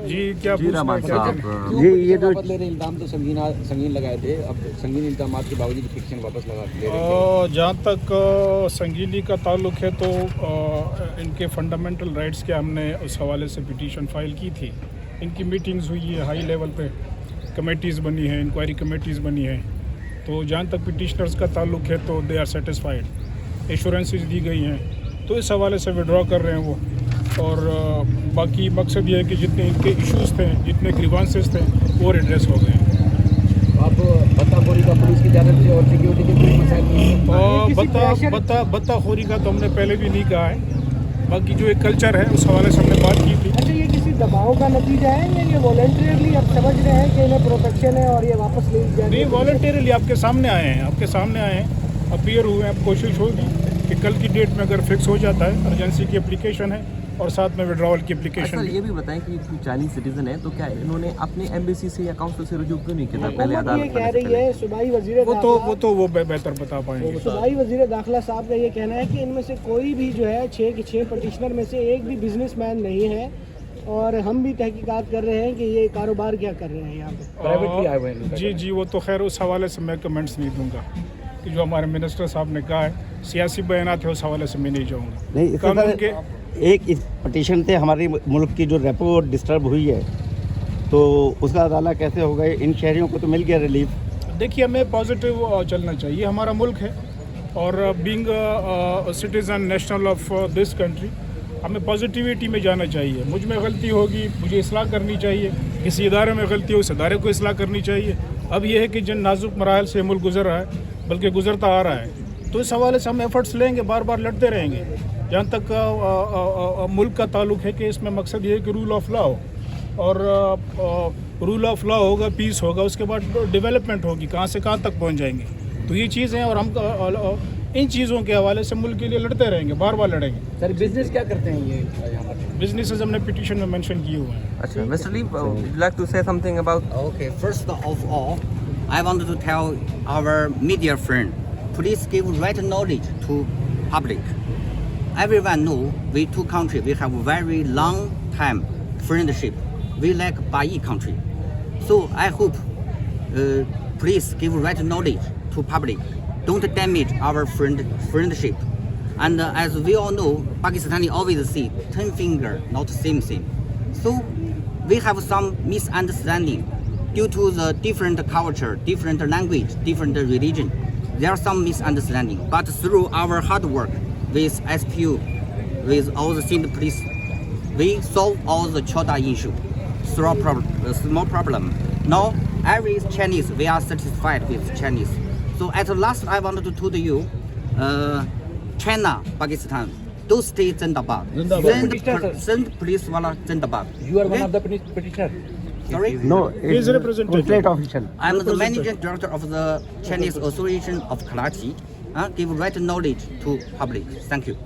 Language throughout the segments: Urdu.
جی کیا جی رحمان صاحب، جی یہ جو لے رہے الزام تو سنگین لگائے تھے، اب سنگین الزامات کے باوجود پٹیشن واپس لے رہے ہیں. جہاں تک سنگینی کا تعلق ہے تو ان کے فنڈامنٹل رائٹس کے ہم نے اس حوالے سے پٹیشن فائل کی تھی. ان کی میٹنگز ہوئی ہے، ہائی لیول پہ کمیٹیز بنی ہیں، انکوائری کمیٹیز بنی ہیں. تو جہاں تک پٹیشنرز کا تعلق ہے تو دے آر سیٹسفائیڈ، ایشورنسز دی گئی ہیں، تو اس حوالے سے وڈرا کر رہے ہیں وہ. اور باقی مقصد یہ ہے کہ جتنے ان کے ایشوز تھے، جتنے گریوانسز تھے، وہ ریڈریس ہو گئے ہیں. اب بتا خوری کا پولیس کی جانب سے اور سیکیورٹی کے کوئی مسائل بتا خوری کا تو ہم نے پہلے بھی نہیں کہا ہے. باقی جو ایک کلچر ہے اس حوالے سے ہم نے بات کی تھی. اچھا، یہ کسی دباؤ کا نتیجہ ہے یا یہ والنٹریلی اب سمجھ رہے ہیں کہ انہیں پروٹیکشن ہے اور یہ واپس لے جائیں گے؟ نہیں، والنٹیرلی آپ کے سامنے آئے ہیں، اپیئر ہوئے ہیں. اب کوشش ہوگی کہ کل کی ڈیٹ میں اگر فکس ہو جاتا ہے، ارجنسی کی اپلیکیشن ہے اور ساتھ میں وڈراول کی اپلیکیشن. سر یہ بھی بتائیں کہ چائنیز سٹیزن ہے تو کیا انہوں نے اپنے ایمبیسی سے یا کاؤنسل سے رجوع کیوں نہیں کیا تھا پہلے حکومت یہ کہہ رہی ہے، صوبائی وزیر وہ بہتر بتا پائیں گے. صوبائی وزیر داخلہ صاحب کا یہ کہنا ہے کہ ان میں سے کوئی بھی جو ہے 6 پٹیشنر میں سے ایک بھی بزنس مین نہیں ہے، اور ہم بھی تحقیقات کر رہے ہیں کہ یہ کاروبار کیا کر رہے ہیں یہاں پہ. پرائیویٹلی آئے ہوئے ہیں. جی وہ تو خیر اس حوالے سے میں کمنٹس نہیں دوں گا کہ جو ہمارے منسٹر صاحب نے کہا ہے سیاسی بیانات ہے، اس حوالے سے میں نہیں جاؤں گا. نہیں، قانون کے ایک پٹیشن سے ہمارے ملک کی جو ریپو ڈسٹرب ہوئی ہے تو اس کا ازالہ کیسے ہوگا؟ ان شہریوں کو تو مل گیا ریلیف. دیکھیے ہمیں پازیٹیو چلنا چاہیے، ہمارا ملک ہے اور being citizen national of this country ہمیں پازیٹیوٹی میں جانا چاہیے. مجھ میں غلطی ہوگی، مجھے اصلاح کرنی چاہیے. کسی ادارے میں غلطی ہو، اس ادارے کو اصلاح کرنی چاہیے. اب یہ ہے کہ جن نازک مراحل سے ملک گزر رہا ہے، بلکہ گزرتا آ رہا ہے، تو اس حوالے سے ہم ایفرٹس لیں گے، بار بار لڑتے رہیں گے. جہاں تک ملک کا تعلق ہے کہ اس میں مقصد یہ ہے کہ رول آف لا ہو، اور رول آف لا ہوگا، پیس ہوگا، اس کے بعد ڈیولپمنٹ ہوگی، کہاں سے کہاں تک پہنچ جائیں گے. تو یہ چیزیں اور ہم ان چیزوں کے حوالے سے ملک کے لیے لڑتے رہیں گے، بار بار لڑیں گے. سر بزنس کیا کرتے ہیں یہ یہاں پر؟ بزنسز ہم نے پٹیشن میں مینشن کیے ہوئے ہیں. اچھا مسٹر لی، would you like to say something about Okay, first of all, I wanted to tell our media friend, please give right knowledge to public. Everyone know we two countries, we have a very long time friendship. We like Bai country. So I hope, please give right knowledge to public. Don't damage our friendship. And as we all know, Pakistani always say 10 finger, not same thing. So we have some misunderstanding due to the different culture, different language, different religion. There are some misunderstanding. But through our hard work with SPU, with all the senior police, we solve all the Chota issue. Small problem. Now every Chinese, we are satisfied with Chinese. So at last, I wanted to tell you, China, Pakistan, those states Zindabad. Send police wala Zindabad. You are one of the petitioner. Sorry? No, He is a representative. state official. I am the managing director of the Chinese Association of Karachi. Give right knowledge to public. Thank you.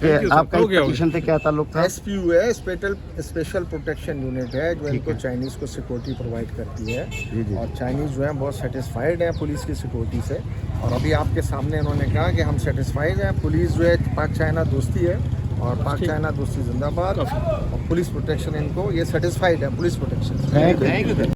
کہ آپ کا پٹیشن سے کیا تعلق تھا. SPU ہے، اسپیشل پروٹیکشن یونٹ ہے جو ان کو چائنیز کو سیکورٹی پرووائڈ کرتی ہے. اور چائنیز جو ہیں بہت سیٹسفائیڈ ہیں پولیس کی سیکورٹی سے. اور ابھی آپ کے سامنے انہوں نے کہا کہ ہم سیٹسفائیڈ ہیں. پولیس جو ہے پاک چائنا دوستی ہے اور پاک چائنا دوستی زندہ باد. اور پولیس پروٹیکشن ان کو یہ سیٹسفائیڈ ہے پولیس پروٹیکشن. Thank you.